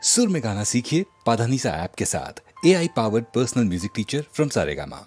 सुर में गाना सीखिए पाधानीसा ऐप के साथ। AI powered personal music teacher from Saregama.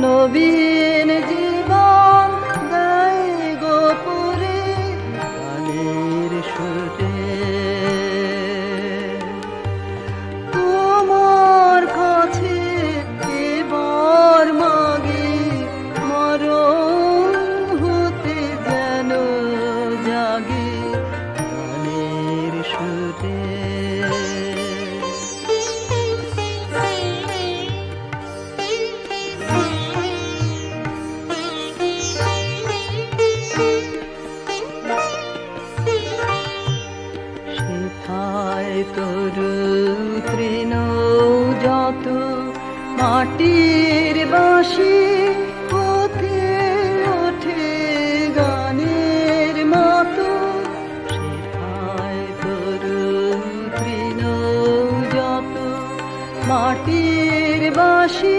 নবীন জীবন গায় গোপুরে গানের সুরে তোমার কাছে এবার মাগে মরণ হতে যেন জাগে গানের সুরে। তরু তৃণ যত মাটির বাঁশি হতে ওঠে গানের মতো সেথায় তরু তৃণ যত মাটির বাঁশি